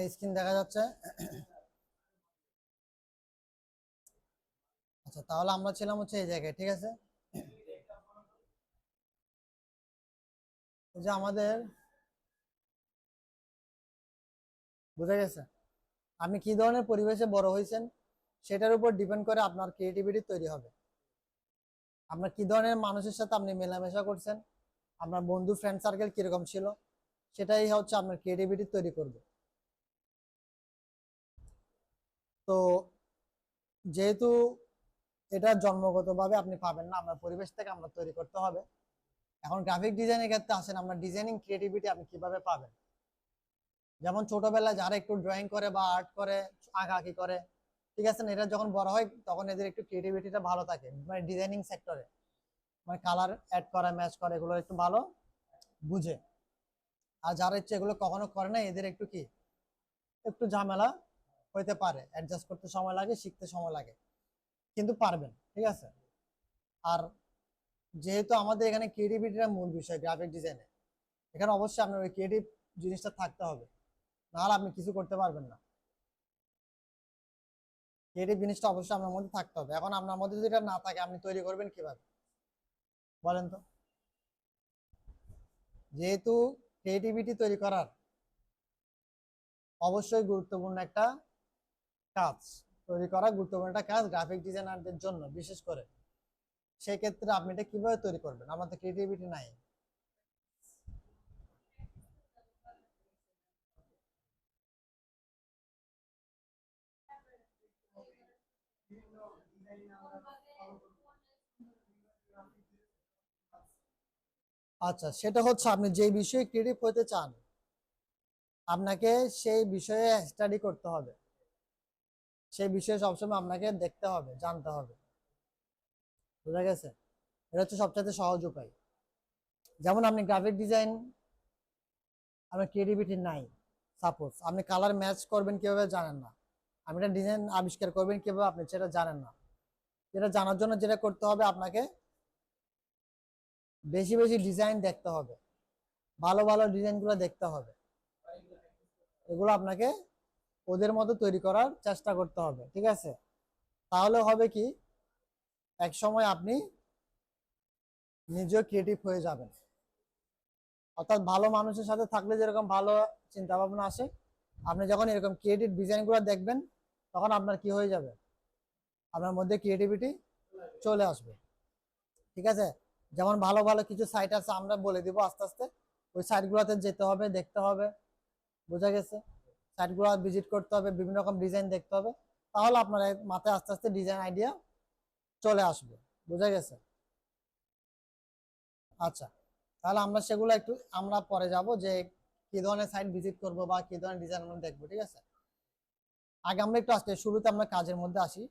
এই স্ক্রিন দেখা যাচ্ছে। আচ্ছা, তাহলে আমরা ছিলাম হচ্ছে এই জায়গায়, ঠিক আছে। এই যে আমাদের বুঝা গেছে আপনি কি ধরনের পরিবেশে বড় হয়েছেন সেটার উপর ডিপেন্ড করে আপনার ক্রিয়েটিভিটি তৈরি হবে। আপনার কি ধরনের মানুষের সাথে আপনি মেলামেশা করছেন, আপনার বন্ধু ফ্রেন্ড সার্কেল কিরকম ছিল, সেটাই হচ্ছে আপনার ক্রিয়েটিভিটি তৈরি করবে। তো যেহেতু এটা জন্মগতভাবে আপনি পাবেন না, আপনার পরিবেশ থেকে আমরা তৈরি করতে হবে। এখন গ্রাফিক ডিজাইনের ক্ষেত্রে আসেন, আমরা ডিজাইনিং ক্রিয়েটিভিটি আপনি কিভাবে পাবেন। যেমন ছোটবেলায় যারা একটু ড্রয়িং করে বা আর্ট করে, আঁকাআঁকি করে, ঠিক আছে না, এরা যখন বড় হয় তখন এদের একটু ক্রিয়েটিভিটিটা ভালো থাকে, মানে ডিজাইনিং সেক্টরে, মানে কালার অ্যাড করা, ম্যাচ করে, এগুলো একটু ভালো বুঝে। আর যারা ইচ্ছে এগুলো কখনো করে না, এদের একটু কি একটু ঝামেলা হইতে পারে, অ্যাডজাস্ট করতে সময় লাগে, শিখতে সময় লাগে, কিন্তু পারবেন, ঠিক আছে। আর যেহেতু আমাদের এখানে ক্রিয়েটিভিটিটা মূল বিষয় গ্রাফিক ডিজাইনে, এখানে অবশ্যই আপনার ওই ক্রিয়েটিভ জিনিসটা থাকতে হবে, নাহলে আপনি কিছু করতে পারবেন না। ক্রিয়েটিভ জিনিসটা অবশ্যই আপনার মধ্যে থাকতে হবে। এখন আপনার মধ্যে যদি এটা না থাকে, আপনি তৈরি করবেন কিভাবে বলেন তো। যেহেতু ক্রিয়েটিভিটি তৈরি করার অবশ্যই গুরুত্বপূর্ণ একটা কাজ, তৈরি করা গুরুত্বপূর্ণ একটা কাজ গ্রাফিক ডিজাইনারদের জন্য বিশেষ করে, সেই ক্ষেত্রে আপনি এটা কিভাবে তৈরি করবেন, আমাদের ক্রিয়েটিভিটি নাই। আচ্ছা, সেটা হচ্ছে আপনি যে বিষয়ে ক্রিয়েটিভ হতে চান, আপনাকে সেই বিষয়ে স্টাডি করতে হবে, সেই বিষয়ে সবসময় আপনাকে দেখতে হবে, জানতে হবে, বুঝা গেছে। এটা হচ্ছে সবচেয়ে সহজ উপায়। যেমন আপনি গ্রাফিক ডিজাইন, আপনার ক্রিয়েটিভিটি নাই, সাপোজ আপনি কালার ম্যাচ করবেন কিভাবে জানেন না, আপনি একটা ডিজাইন আবিষ্কার করবেন কিভাবে আপনি সেটা জানেন না। যেটা জানার জন্য যেটা করতে হবে, আপনাকে বেশি বেশি ডিজাইন দেখতে হবে, ভালো ভালো ডিজাইনগুলো দেখতে হবে, এগুলো আপনাকে ওদের মতো তৈরি করার চেষ্টা করতে হবে, ঠিক আছে। তাহলে হবে কি, এক সময় আপনি নিজেও ক্রিয়েটিভ হয়ে যাবেন। অর্থাৎ ভালো মানুষের সাথে থাকলে যেরকম ভালো চিন্তা ভাবনা আসে, আপনি যখন এরকম ক্রিয়েটিভ ডিজাইনগুলো দেখবেন, তখন আপনার কি হয়ে যাবে, আপনার মধ্যে ক্রিয়েটিভিটি চলে আসবে, ঠিক আছে। যেমন ভালো ভালো কিছু সাইট আছে, আমরা বলে দিব আস্তে আস্তে, ওই সাইটগুলোতে যেতে হবে, দেখতে হবে, বোঝা গেছে। সাইটগুলো ভিজিট করতে হবে, বিভিন্ন রকম ডিজাইন দেখতে হবে, তাহলে আপনার মাথায় আস্তে আস্তে ডিজাইন আইডিয়া চলে আসবে, বোঝা গেছে। আচ্ছা, তাহলে আমরা সেগুলো একটু আমরা পরে যাব, যে কি ধরনের সাইট ভিজিট করব বা কি ধরনের ডিজাইন আমরা দেখবো, ঠিক আছে। আগে আমরা একটু আজকে শুরুতে আমরা কাজের মধ্যে আসি।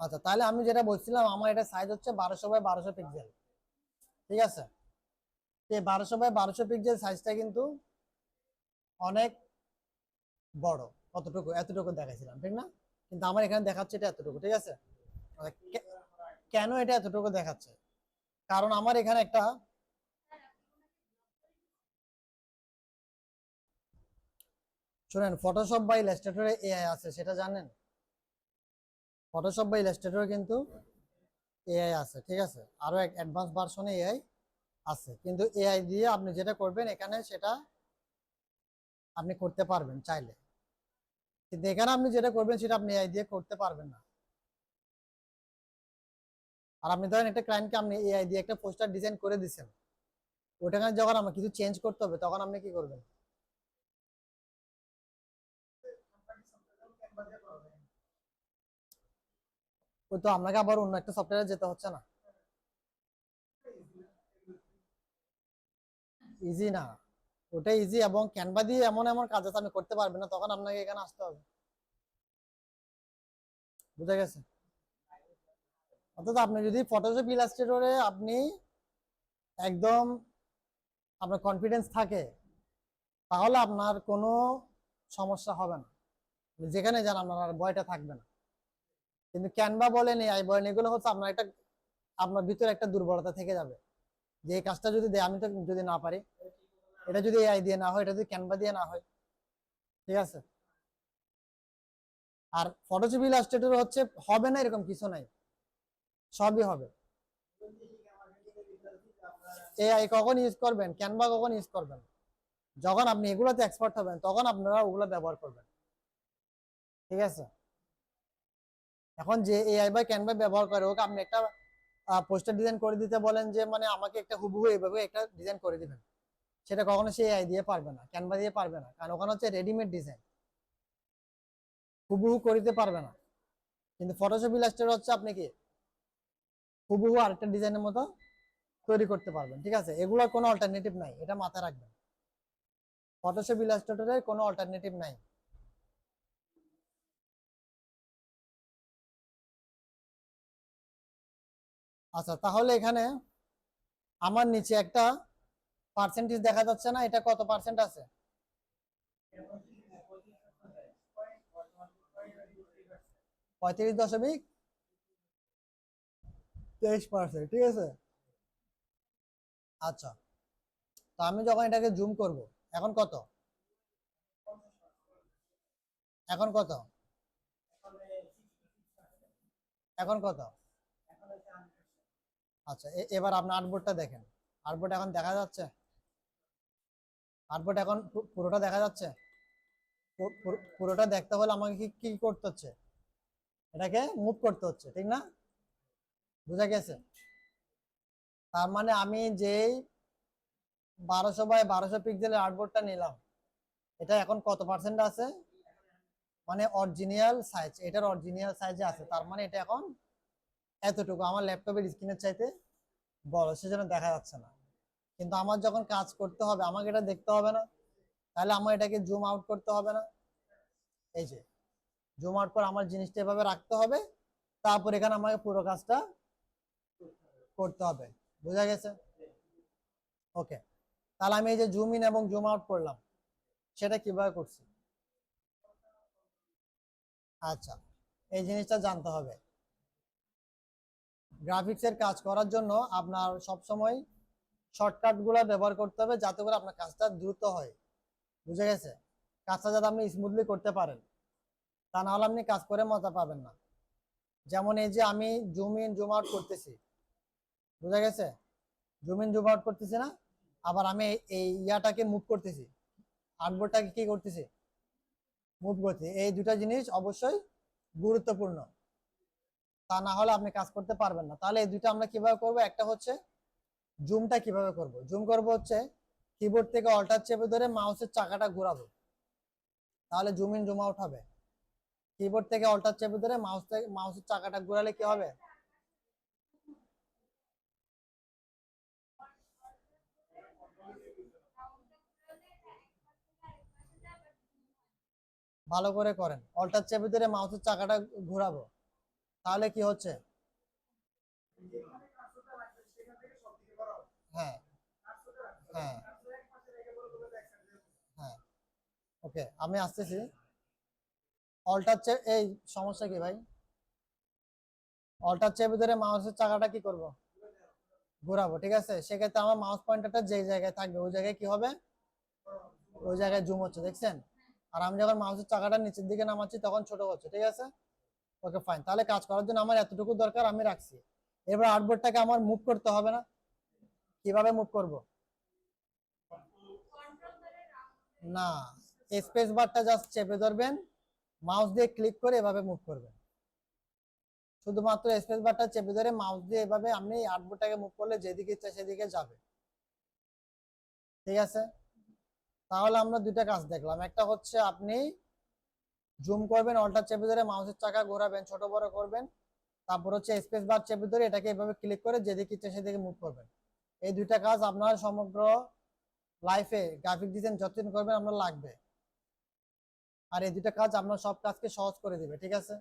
আচ্ছা, তাহলে আমি যেটা বলছিলাম, আমার এটা সাইজ হচ্ছে 1200 বাই 1200 পিক্সেল, ঠিক আছে। এই 1200 বাই 1200 পিক্সেল সাইজটা কিন্তু অনেক বড়। কতটুকু, এতটুকু দেখাইছিলাম ঠিক না, কিন্তু আমার এখানে দেখাচ্ছে এটা এতটুকু, ঠিক আছে। আচ্ছা, কেন এটা এতটুকু দেখাচ্ছে, কারণ আমার এখানে একটা, শুনেন, ফটোশপ বা ইলাস্ট্রেটরে এআই আছে, সেটা জানেন। ফটোশপ বা ইলাস্ট্রেটরে কিন্তু এআই আছে, ঠিক আছে, আরো এক অ্যাডভান্স ভার্সনে এআই আছে, কিন্তু এআই দিয়ে আপনি যেটা করবেন এখানে, সেটা আপনি করতে পারবেন চাইলে, কিন্তু এখানে আপনি যেটা করবেন সেটা আপনি এআই দিয়ে করতে পারবেন না। আর আপনি ধরেন একটা ক্লায়েন্টকে আপনি এআই দিয়ে একটা পোস্টার ডিজাইন করে দিচ্ছেন, ওটাকে যখন আমার কিছু চেঞ্জ করতে হবে, তখন আপনি কি করবেন, ওই তো আপনাকে আবার অন্য একটা সফটওয়্যারে যেতে হচ্ছে না। ইজি না, ওটা ইজি, এবং ক্যানভা দিয়ে এমন এমন কাজ আছে আপনি করতে পারবেন না, তখন আপনাকে এখানে আসতে হবে, বুঝা গেছে। অর্থাৎ আপনি যদি ফটোশপ ইলাস্ট্রেটরে আপনি একদম আপনার কনফিডেন্স থাকে, তাহলে আপনার কোনো সমস্যা হবে না, যেখানে যান আপনার আর ভয়টা থাকবে না। কিন্তু ক্যানভা বলেন, এআই বলেন, এগুলো হচ্ছে আপনার একটা, আপনার ভিতরে একটা দুর্বলতা থেকে যাবে, যে এই কাজটা যদি দেয়, আমি তো যদি না পারি, এটা যদি এআই দিয়ে না হয়, এটা যদি ক্যানভা দিয়ে না হয়, ঠিক আছে। আর ফটোশপ ইলাস্ট্রেটর হচ্ছে হবে না এরকম কিছু নাই, সবই হবে। এআই কখন ইউজ করবেন, ক্যানভা কখন ইউজ করবেন, যখন আপনি এগুলোতে এক্সপার্ট হবেন তখন আপনারা ওগুলো ব্যবহার করবেন। ঠিক আছে। এখন যে এআই বা ক্যানভা ব্যবহার করে ওকে আপনি একটা পোস্টার ডিজাইন করে দিতে বলেন যে মানে আমাকে একটা হুবহু এইভাবে একটা ডিজাইন করে দিবেন, সেটা কখনো সে এআই দিয়ে পারবে না, ক্যানভা দিয়ে পারবে না, কারণ ওখানে হচ্ছে রেডিমেড ডিজাইন, হুবহু করিতে পারবে না। কিন্তু ফটোশপ ইলাস্ট্রেটর হচ্ছে আপনি কি হুবহু আরেকটা ডিজাইনের মতো তৈরি করতে পারবেন। ঠিক আছে, এগুলোর কোনো অল্টারনেটিভ নাই, এটা মাথায় রাখবেন। ফটোশপ ইলাস্ট্রেটরের কোনো অল্টারনেটিভ নাই। আচ্ছা, তাহলে এখানে আমার নিচে একটা পার্সেন্টেজ দেখা যাচ্ছে না, এটা কত পার্সেন্ট আছে? 35.23%। ঠিক আছে। আচ্ছা, তো আমি যখন এটাকে জুম করব, এখন কত, এখন কত, এখন কত? আচ্ছা, এবার আপনার আর্টবোর্ডটা দেখেন, আর্টবোর্ড এখন দেখা যাচ্ছে, আর্টবোর্ড এখন পুরোটা দেখা যাচ্ছে। পুরোটা দেখতে হলে আমাকে কি কি করতে হচ্ছে, এটাকে মুভ করতে হচ্ছে, ঠিক না? বুঝা গেছে? তার মানে আমি যেই 1200 বাই 1200 পিক্সেলের আর্টবোর্ডটা নিলাম, এটা এখন কত পার্সেন্ট আছে, মানে অরিজিনাল সাইজ, এটার অরিজিনাল সাইজে আছে, তার মানে এটা এখন এতটুকু, আমার ল্যাপটপের স্ক্রিনের চাইতে বড়, সেজন্য দেখা যাচ্ছে না। কিন্তু আমার যখন কাজ করতে হবে আমাকে এটা দেখতে হবে না, তাহলে আমার এটাকে জুম আউট করতে হবে না, এই যে জুম আউট করে আমার জিনিসটা এভাবে রাখতে হবে, তারপর এখানে আমাকে পুরো কাজটা করতে হবে। বোঝা গেছে? ওকে, তাহলে আমি এই যে জুম ইন এবং জুম আউট করলাম, সেটা কিভাবে করছি? আচ্ছা, এই জিনিসটা জানতে হবে। গ্রাফিক্সের কাজ করার জন্য আপনার সবসময় শর্টকাট গুলা ব্যবহার করতে হবে, যাতে করে আপনার কাজটা দ্রুত হয়। বুঝে গেছে? কাজটা যাতে আপনি স্মুথলি করতে পারেন, তা না হলে আপনি কাজ করে মজা পাবেন না। যেমন এই যে আমি জুম ইন জুম আউট করতেছি, বুঝা গেছে? জুম ইন জুম আউট করতেছি না, আবার আমি এই ইয়াটাকে মুভ করতেছি, আর্টবোর্ডটাকে কি করতেছি, মুভ করতেছি। এই দুটা জিনিস অবশ্যই গুরুত্বপূর্ণ, তা না হলে আপনি কাজ করতে পারবেন না। তাহলে এই দুটো আমরা কিভাবে করব? একটা হচ্ছে জুমটা কিভাবে করব, জুম করব হচ্ছে কিবোর্ড থেকে অল্টার চেপে ধরে মাউসের চাকাটা ঘোরাবো, তাহলে জুম ইন জুম আউট হবে। কিবোর্ড থেকে অল্টার চেপে ধরে মাউসের চাকাটা ঘোরালে কি হবে? ভালো করে করেন, অল্টার চেপে ধরে মাউসের চাকাটা ঘোরাবো, তাহলে কি হচ্ছে? হ্যাঁ, হ্যাঁ, হ্যাঁ। ওকে, আমি আসতেছি। অল্টার চেপ, এই সমস্যা কি ভাই? অল্টার চেপে ধরে মাউসের চাকাটা কি করব? ঘোরাবো, ঠিক আছে। সেক্ষেত্রে আমার মাউস পয়েন্টারটা যে জায়গায় থাকবে ওই জায়গায় কি হবে? ওই জায়গায় জুম হচ্ছে, দেখছেন? আর আমি যখন মাউসের চাকাটা নিচের দিকে নামাচ্ছি তখন ছোট হচ্ছে, ঠিক আছে। ওকে, ফাইন। তাহলে কাজ করার জন্য আমার এতটুকু দরকার, আমি রাখছি। এবার আর্টবোর্ডটাকে আমার মুভ করতে হবে না, কিভাবে মুভ করব? না, স্পেস বারটা জাস্ট চেপে ধরবেন, মাউস দিয়ে ক্লিক করে এভাবে মুভ করবেন। শুধুমাত্র স্পেস বারটা চেপে ধরে মাউস দিয়ে এভাবে আপনি আর্টবোর্ডটাকে মুভ করলে যেদিকে ইচ্ছা সেদিকে যাবে, ঠিক আছে। তাহলে আমরা দুইটা কাজ দেখলাম, একটা হচ্ছে আপনি জুম করবেন, অল্টার চেপে ধরে মাউসের চাকা ঘোরাবেন, ছোট বড় করবেন, তারপর হচ্ছে স্পেস বার চেপে ধরে এটাকে এভাবে ক্লিক করে যেদিকে ইচ্ছা সেদিকে মুভ করবেন। এই দুইটা কাজ আপনার সমগ্র লাইফে গ্রাফিক ডিজাইন যতদিন করবেন আপনার লাগবে, আর এই দুইটা কাজ আপনার সব কাজকে সহজ করে দিবে, ঠিক আছে।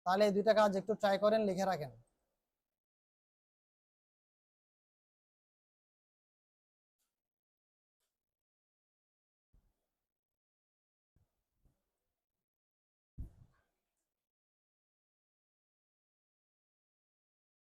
তাহলে এই দুইটা কাজ একটু ট্রাই করেন, লিখে রাখেন।